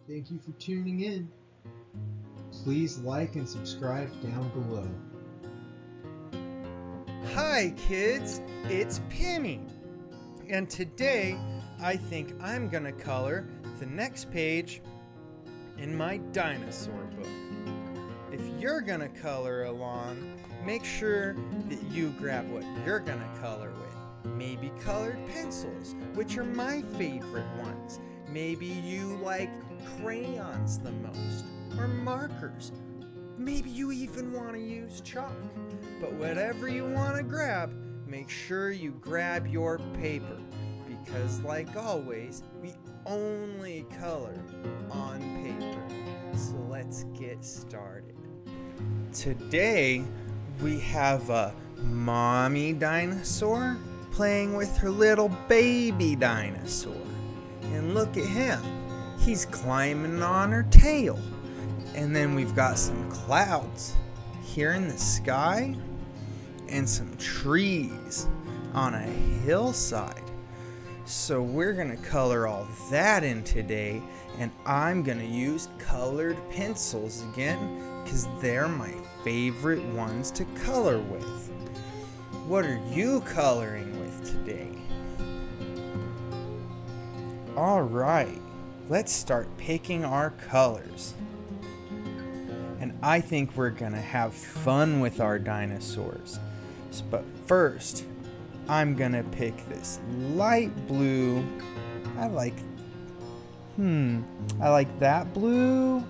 Thank you for tuning in. Please like and subscribe down below. Hi kids, it's Pimmy, and today I think I'm gonna color the next page in my dinosaur book. If you're gonna color along, make sure that you grab what you're gonna color with. Maybe colored pencils, which are my favorite ones. Maybe you like crayons the most, or markers. Maybe you even want to use chalk. But whatever you want to grab, make sure you grab your paper. Because like always, we only color on paper. So let's get started. Today, we have a mommy dinosaur playing with her little baby dinosaur. And look at him. He's climbing on her tail. And then we've got some clouds here in the sky and some trees on a hillside. So we're gonna color all that in today, and I'm gonna use colored pencils again because they're my favorite ones to color with. What are you coloring with today? Alright, let's start picking our colors. And I think we're gonna have fun with our dinosaurs. But first, I'm gonna pick this light blue. I like that blue,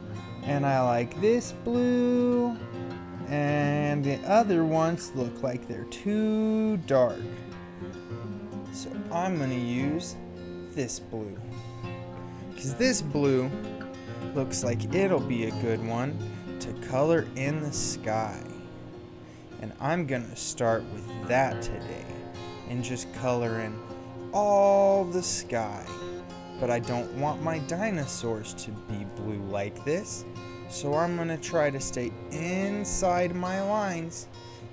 and I like this blue, and the other ones look like they're too dark. So I'm gonna use this blue, because this blue looks like it'll be a good one to color in the sky. And I'm gonna start with that today and just color in all the sky. But I don't want my dinosaurs to be blue like this, so I'm gonna try to stay inside my lines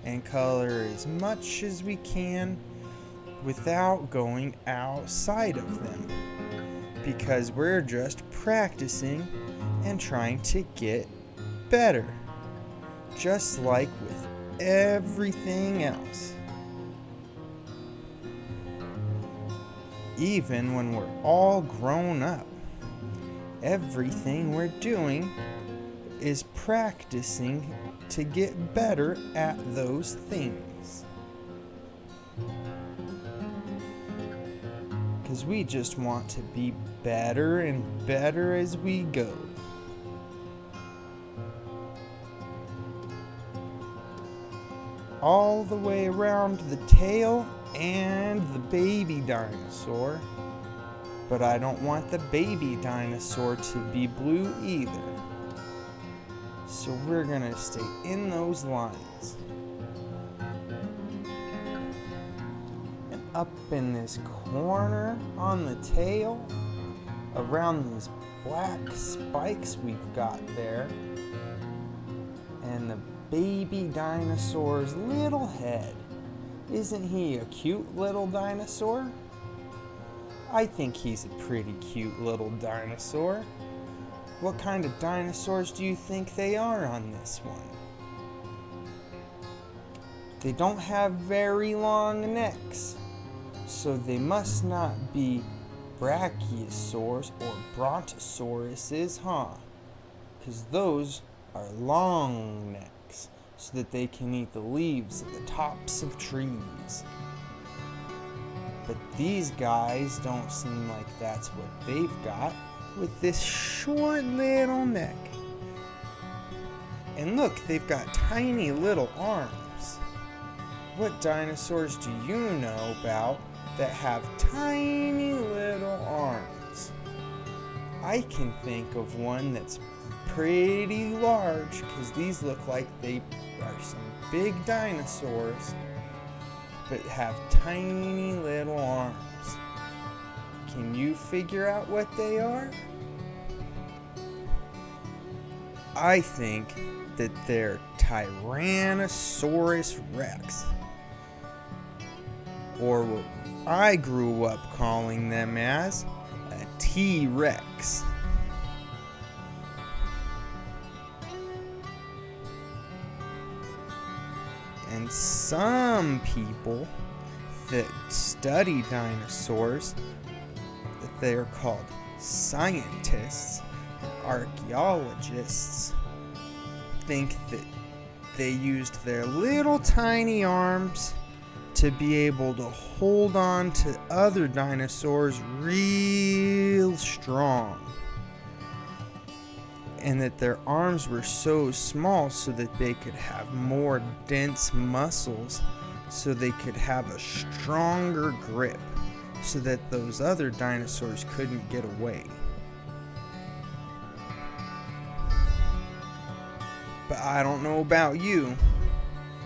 and color as much as we can without going outside of them, because we're just practicing and trying to get better, just like with everything else. Even when we're all grown up, everything we're doing is practicing to get better at those things. Because we just want to be better and better as we go. All the way around the tail and the baby dinosaur. But I don't want the baby dinosaur to be blue either. So we're gonna stay in those lines. And up in this corner on the tail, around these black spikes we've got there, and the baby dinosaur's little head. Isn't he a cute little dinosaur? I think he's a pretty cute little dinosaur. What kind of dinosaurs do you think they are on this one? They don't have very long necks, so they must not be brachiosaurs or brontosauruses, huh? Because those are long necks, so that they can eat the leaves at the tops of trees. But these guys don't seem like that's what they've got with this short little neck. And look, they've got tiny little arms. What dinosaurs do you know about that have tiny little arms? I can think of one that's pretty large, because these look like they are some big dinosaurs, but have tiny little arms. Can you figure out what they are? I think that they're Tyrannosaurus Rex, or what I grew up calling them as a T-Rex. some people that study dinosaurs, they're called scientists, archaeologists, think that they used their little tiny arms to be able to hold on to other dinosaurs real strong. And that their arms were so small so that they could have more dense muscles, so they could have a stronger grip, so that those other dinosaurs couldn't get away. But I don't know about you,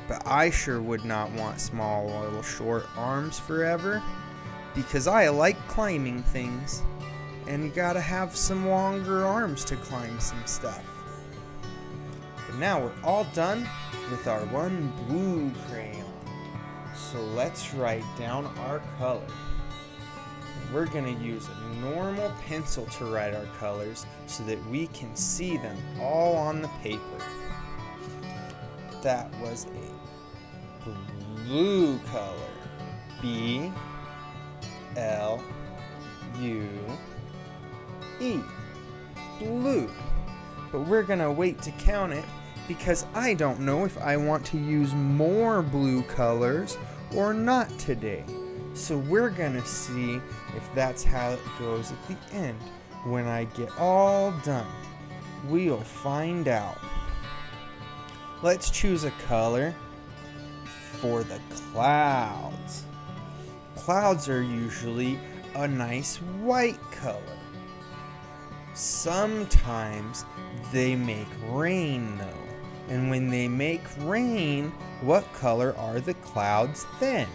but I sure would not want small little short arms forever, because I like climbing things. And you gotta have some longer arms to climb some stuff. But now we're all done with our one blue crayon. So let's write down our color. We're gonna use a normal pencil to write our colors so that we can see them all on the paper. That was a blue color. B-L-U-E. Blue. But we're gonna wait to count it because I don't know if I want to use more blue colors or not today. So we're gonna see if that's how it goes at the end. When I get all done, we'll find out. Let's choose a color for the clouds. Clouds are usually a nice white color. Sometimes they make rain though. And when they make rain, what color are the clouds then?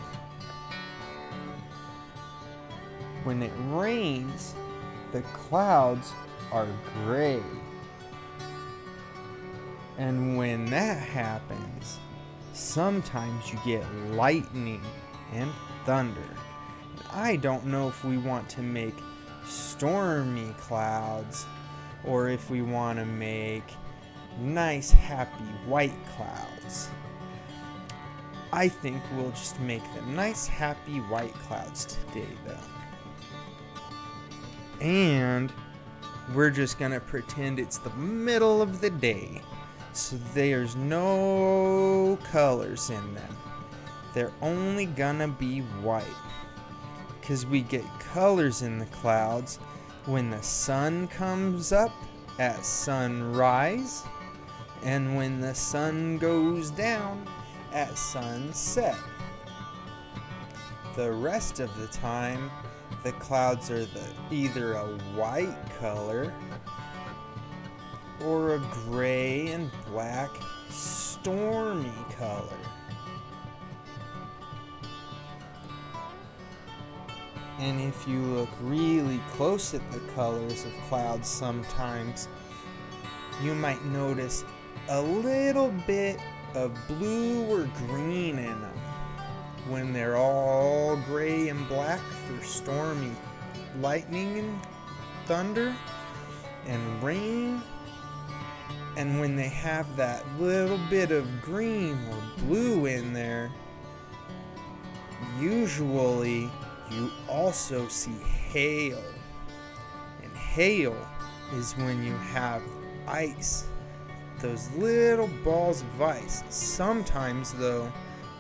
When it rains, the clouds are gray. And when that happens, sometimes you get lightning and thunder. I don't know if we want to make stormy clouds or if we want to make nice happy white clouds. I think we'll just make them nice happy white clouds today though. And we're just gonna pretend it's the middle of the day, so there's no colors in them. They're only gonna be white. Because we get colors in the clouds when the sun comes up at sunrise and when the sun goes down at sunset. The rest of the time, the clouds are either a white color or a gray and black stormy color. And if you look really close at the colors of clouds sometimes, you might notice a little bit of blue or green in them when they're all gray and black for stormy lightning and thunder and rain. And when they have that little bit of green or blue in there, usually you also see hail. And hail is when you have ice. Those little balls of ice. Sometimes, though,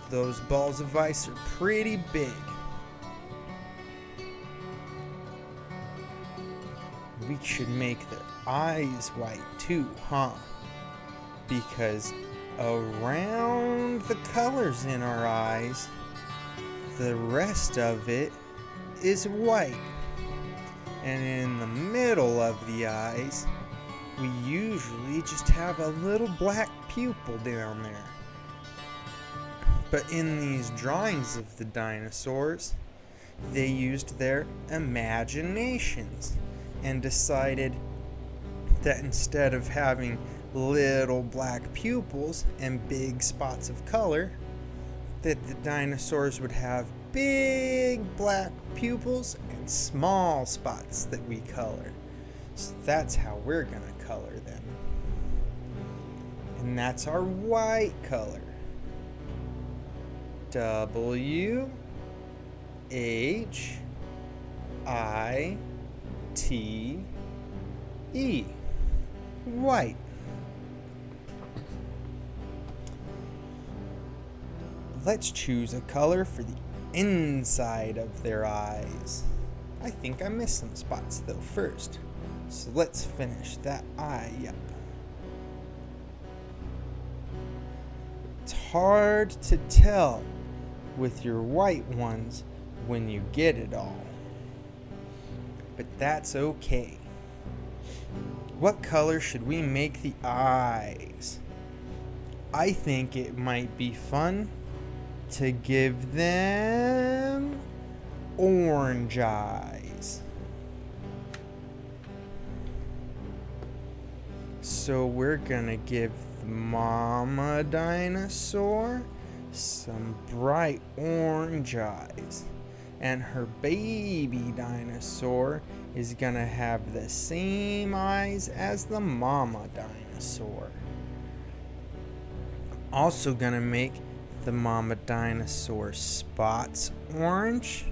those balls of ice are pretty big. We should make their eyes white too, huh? Because around the colors in our eyes, the rest of it is white. And in the middle of the eyes, we usually just have a little black pupil down there. But in these drawings of the dinosaurs, they used their imaginations and decided that instead of having little black pupils and big spots of color, that the dinosaurs would have big black pupils and small spots that we color. So that's how we're gonna color them. And that's our white color. W H I T E. White. Let's choose a color for the inside of their eyes. I think I missed some spots though first. So let's finish that eye up. It's hard to tell with your white ones when you get it all. But that's okay. What color should we make the eyes? I think it might be fun to give them orange eyes. So we're gonna give the mama dinosaur some bright orange eyes, and her baby dinosaur is gonna have the same eyes as the mama dinosaur. I'm also gonna make the mama dinosaur spots orange,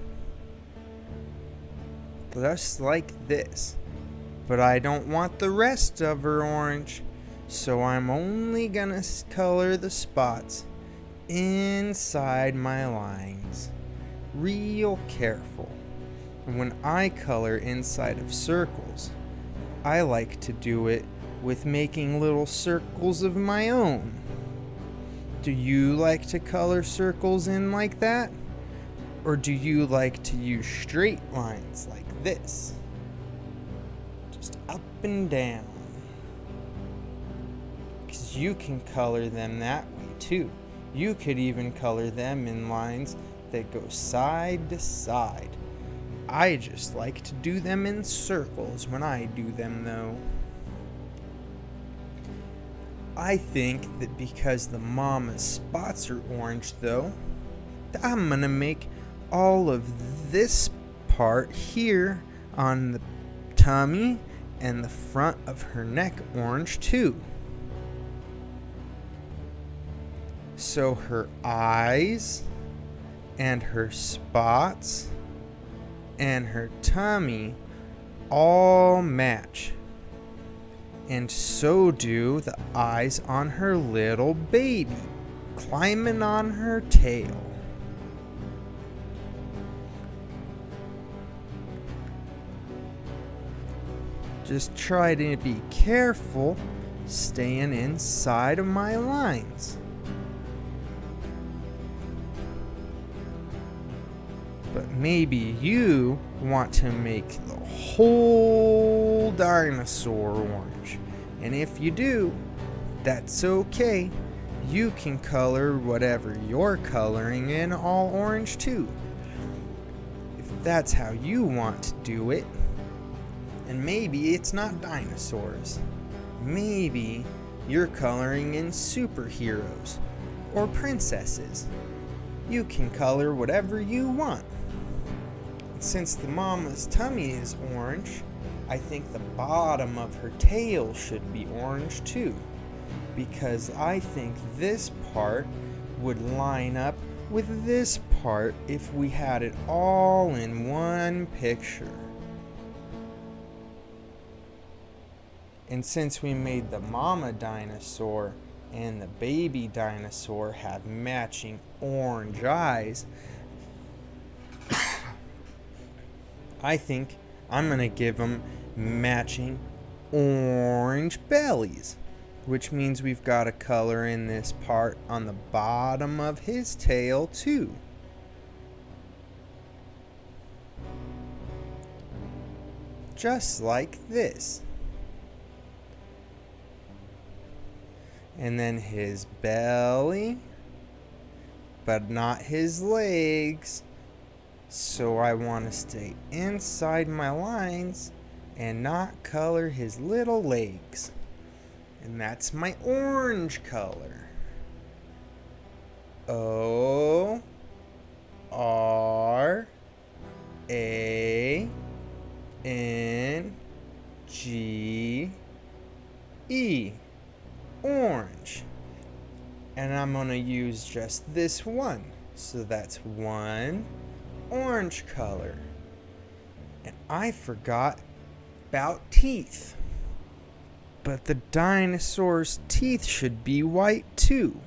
just like this. But I don't want the rest of her orange, so I'm only gonna color the spots inside my lines. Real careful. When I color inside of circles, I like to do it with making little circles of my own. Do you like to color circles in like that? Or do you like to use straight lines like this? Just up and down. Because you can color them that way too. You could even color them in lines that go side to side. I just like to do them in circles when I do them though. I think that because the mama's spots are orange though, that I'm gonna make all of this part here on the tummy and the front of her neck orange too. So her eyes and her spots and her tummy all match. And so do the eyes on her little baby, climbing on her tail. Just try to be careful staying inside of my lines. But maybe you want to make the whole dinosaur orange. And if you do, that's okay. You can color whatever you're coloring in all orange too. If that's how you want to do it. And maybe it's not dinosaurs. Maybe you're coloring in superheroes or princesses. You can color whatever you want. Since the mama's tummy is orange, I think the bottom of her tail should be orange too, because I think this part would line up with this part if we had it all in one picture. And since we made the mama dinosaur and the baby dinosaur have matching orange eyes, I think I'm going to give them matching orange bellies, which means we've got to color in this part on the bottom of his tail too. Just like this. And then his belly, but not his legs. So I want to stay inside my lines and not color his little legs. And that's my orange color. O R A N G E. Orange. And I'm going to use just this one. So that's one orange color. And I forgot about teeth. But the dinosaur's teeth should be white too.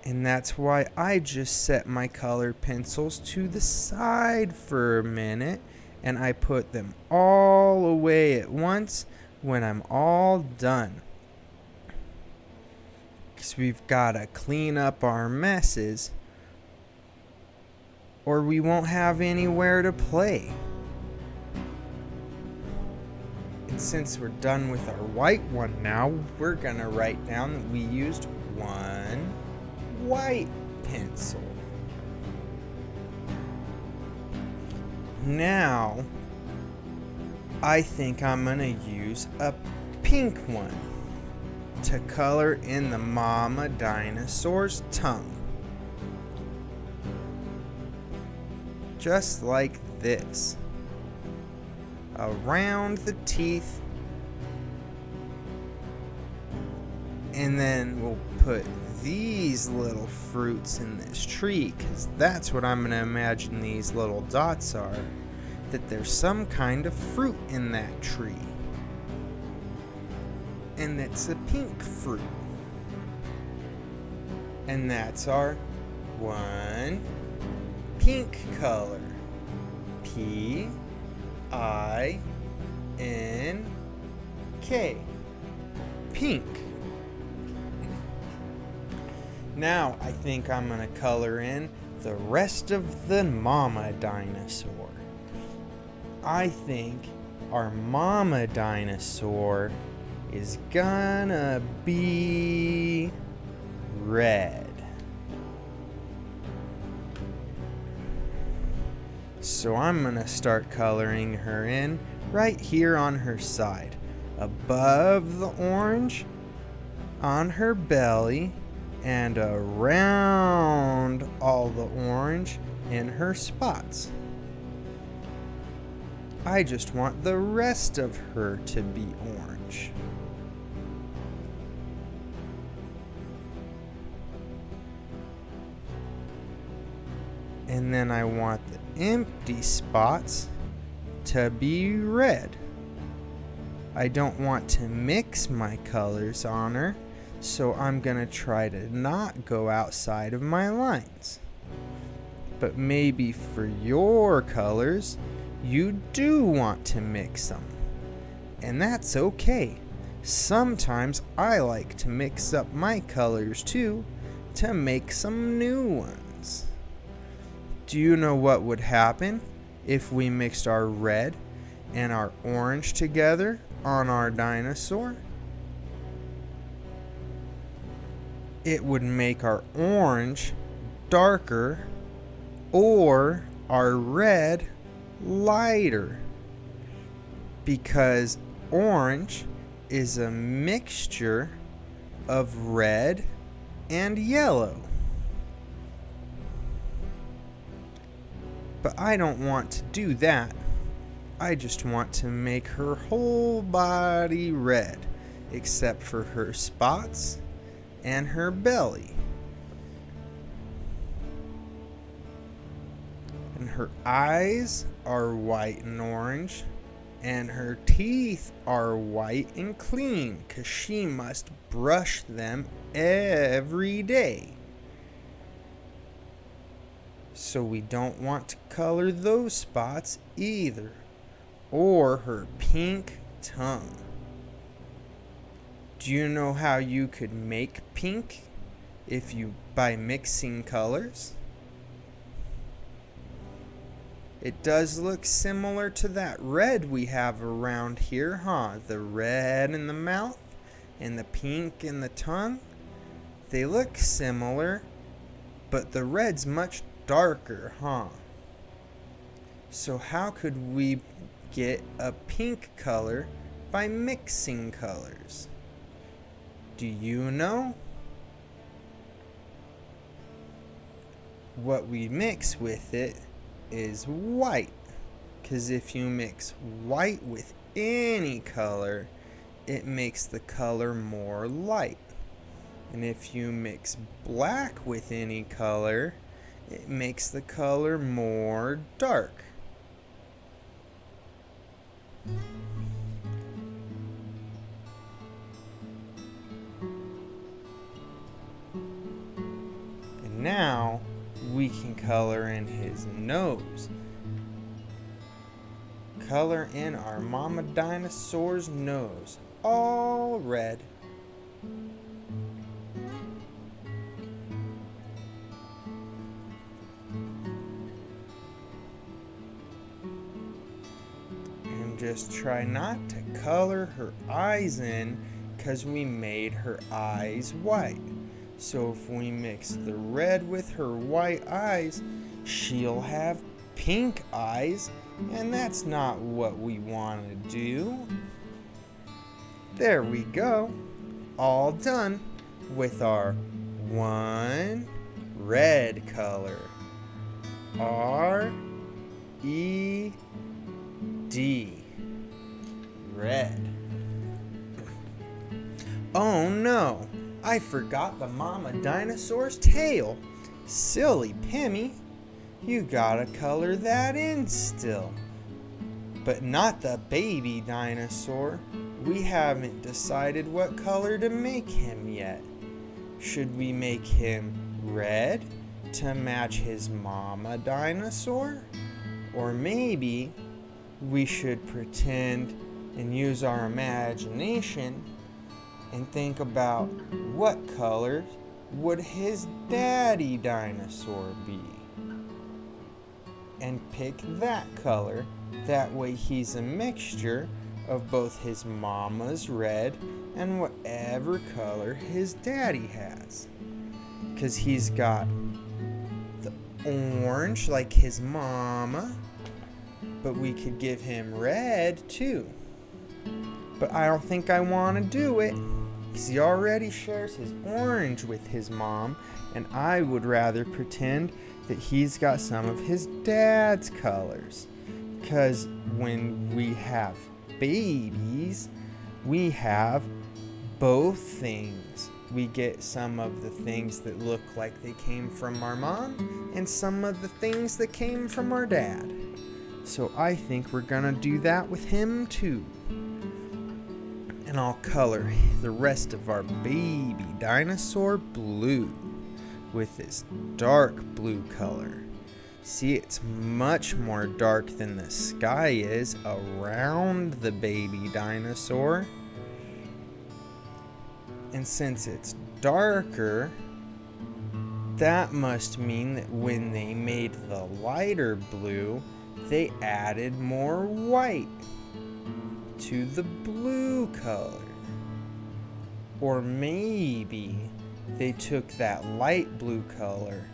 And that's why I just set my colored pencils to the side for a minute, and I put them all away at once when I'm all done. Because we've got to clean up our messes, or we won't have anywhere to play. And since we're done with our white one now, we're going to write down that we used one white pencil. Now, I think I'm going to use a pink one to color in the mama dinosaur's tongue. Just like this. Around the teeth. And then we'll put these little fruits in this tree, because that's what I'm going to imagine these little dots are. That there's some kind of fruit in that tree. And it's a pink fruit. And that's our one pink color. P-I-N-K. Pink. Now I think I'm going to color in the rest of the mama dinosaur. I think our mama dinosaur is gonna be red. So I'm gonna start coloring her in right here on her side, above the orange, on her belly, and around all the orange in her spots. I just want the rest of her to be orange. And then I want the empty spots to be red. I don't want to mix my colors on her, so I'm gonna try to not go outside of my lines. But maybe for your colors, you do want to mix them. And that's okay. Sometimes I like to mix up my colors too, to make some new ones. Do you know what would happen if we mixed our red and our orange together on our dinosaur? It would make our orange darker or our red lighter, because orange is a mixture of red and yellow. But I don't want to do that. I just want to make her whole body red, except for her spots and her belly. And her eyes are white and orange, and her teeth are white and clean, 'cause she must brush them every day. So we don't want to color those spots either, or her pink tongue. Do you know how you could make pink by mixing colors? It does look similar to that red we have around here, huh? The red in the mouth and the pink in the tongue. They look similar, but the red's much darker, huh? So how could we get a pink color by mixing colors? Do you know? What we mix with it is white, because if you mix white with any color, it makes the color more light. And if you mix black with any color, it makes the color more dark. And now we can color in his nose. Color in our mama dinosaur's nose, all red. And just try not to color her eyes in, because we made her eyes white. So if we mix the red with her white eyes, she'll have pink eyes, and that's not what we want to do. There we go. All done with our one red color. R-E-D. Red. Oh no, I forgot the mama dinosaur's tail. Silly Pimmy. You gotta color that in still. But not the baby dinosaur. We haven't decided what color to make him yet. Should we make him red to match his mama dinosaur? Or maybe we should pretend and use our imagination and think about what color would his daddy dinosaur be? And pick that color. That way he's a mixture of both his mama's red and whatever color his daddy has. Because he's got the orange like his mama, but we could give him red too. But I don't think I want to do it, because he already shares his orange with his mom, and I would rather pretend that he's got some of his dad's colors. Because when we have babies, we have both things. We get some of the things that look like they came from our mom, and some of the things that came from our dad. So I think we're gonna do that with him too. And I'll color the rest of our baby dinosaur blue with this dark blue color. See, it's much more dark than the sky is around the baby dinosaur. And since it's darker, that must mean that when they made the lighter blue, they added more white to the blue color. Or maybe they took that light blue color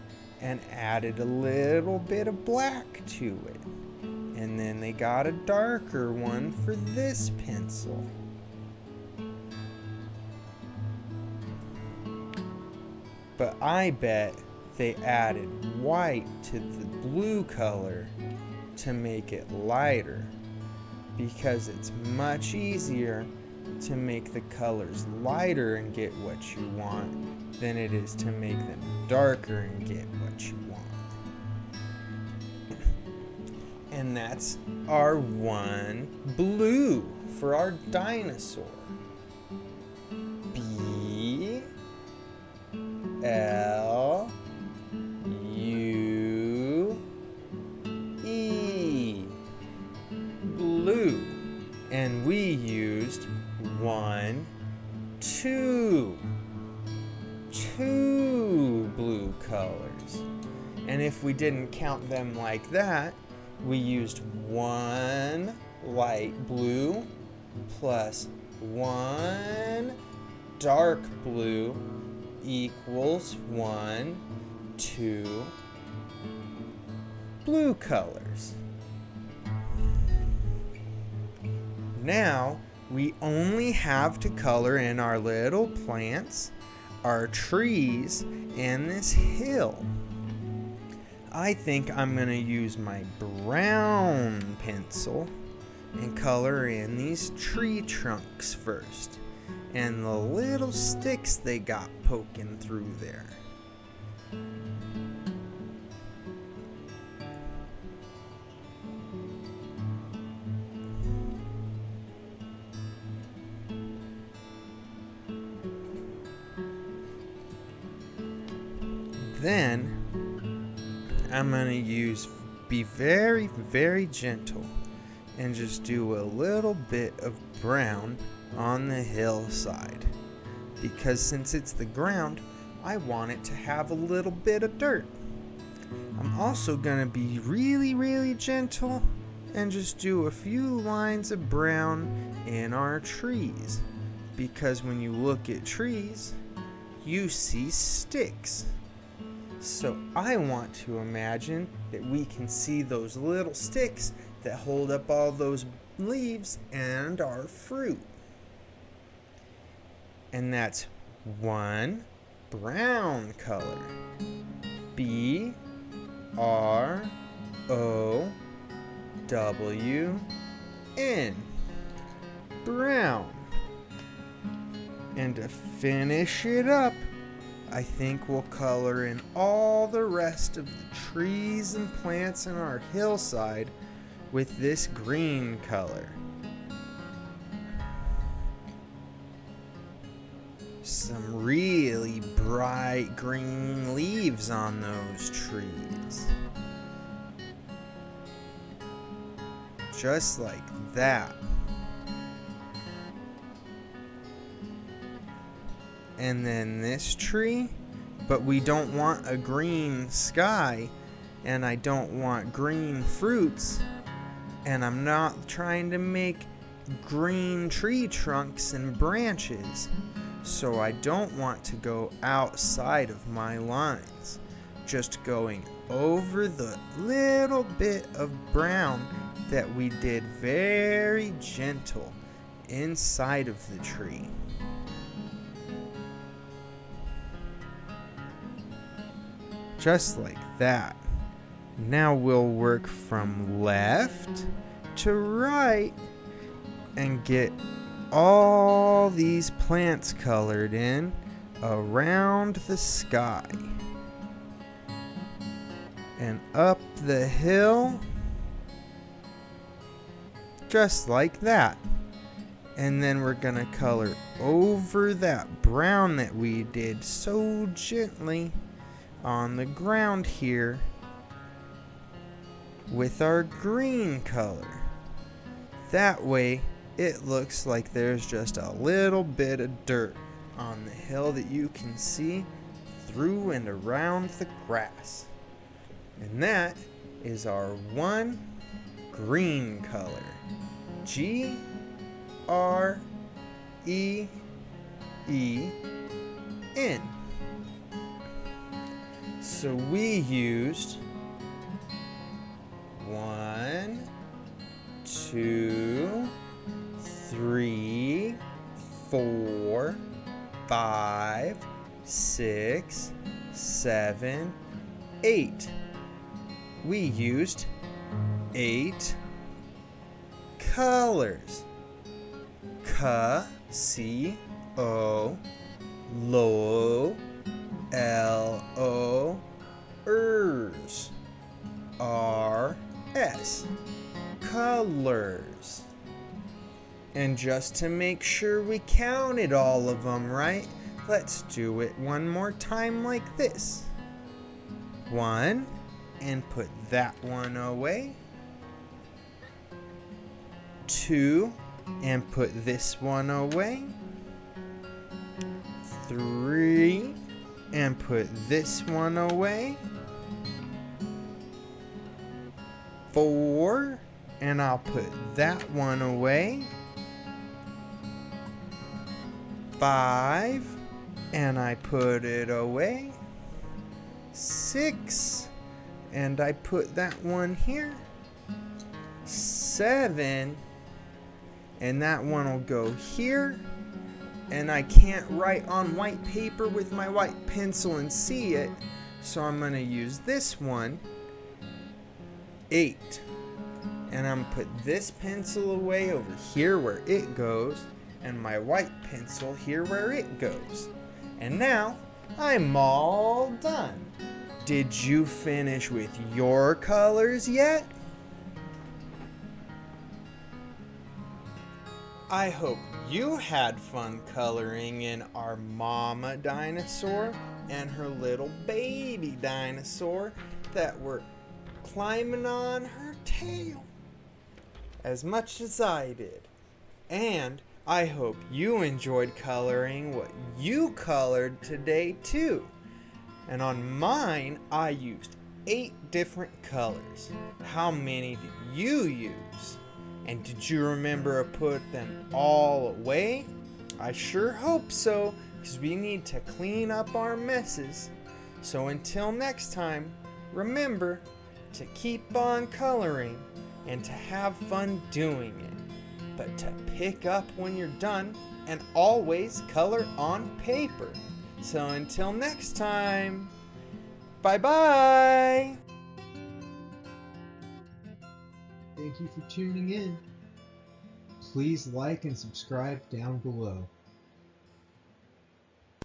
and added a little bit of black to it. And then they got a darker one for this pencil. But I bet they added white to the blue color to make it lighter, because it's much easier to make the colors lighter and get what you want than it is to make them darker and get what you want. And that's our one blue for our dinosaur. B L U E. Blue. And we used 1, 2 blue colors. And if we didn't count them like that, we used 1 light blue plus 1 dark blue equals 1, 2 blue colors. Now we only have to color in our little plants, our trees, and this hill. I think I'm going to use my brown pencil and color in these tree trunks first. and the little sticks they got poking through there. Then I'm going to be very, very gentle and just do a little bit of brown on the hillside. Because since it's the ground, I want it to have a little bit of dirt. I'm also going to be really, really gentle and just do a few lines of brown in our trees. Because when you look at trees, you see sticks. So I want to imagine that we can see those little sticks that hold up all those leaves and our fruit. And that's one brown color. B-R-O-W-N. Brown. And to finish it up, I think we'll color in all the rest of the trees and plants in our hillside with this green color. Some really bright green leaves on those trees. Just like that. And then this tree, but we don't want a green sky, and I don't want green fruits, and I'm not trying to make green tree trunks and branches, so I don't want to go outside of my lines, just going over the little bit of brown that we did very gentle inside of the tree. Just like that. Now we'll work from left to right and get all these plants colored in around the sky. And up the hill. Just like that. And then we're gonna color over that brown that we did so gently on the ground here with our green color. That way it looks like there's just a little bit of dirt on the hill that you can see through and around the grass. And that is our one green color. G-R-E-E-N. So we used 1, 2, 3, 4, 5, 6, 7, 8. We used 8 colors. C-O, lo, L-O, ers, R-S, colors. And just to make sure we counted all of them right, let's do it one more time like this. 1, and put that one away. 2, and put this one away. 3, and put this one away. 4, and I'll put that one away. 5, and I put it away. 6, and I put that one here. 7, and that one will go here. And I can't write on white paper with my white pencil and see it, so I'm going to use this one. 8. And I'm going to put this pencil away over here where it goes. and my white pencil here where it goes. And now I'm all done. Did you finish with your colors yet? I hope you had fun coloring in our mama dinosaur and her little baby dinosaur that were climbing on her tail as much as I did. And I hope you enjoyed coloring what you colored today too. And on mine, I used 8 different colors. How many did you use? And did you remember to put them all away? I sure hope so, because we need to clean up our messes. So until next time, remember to keep on coloring and to have fun doing it. But to pick up when you're done and always color on paper. So until next time, bye-bye! Thank you for tuning in. Please like and subscribe down below.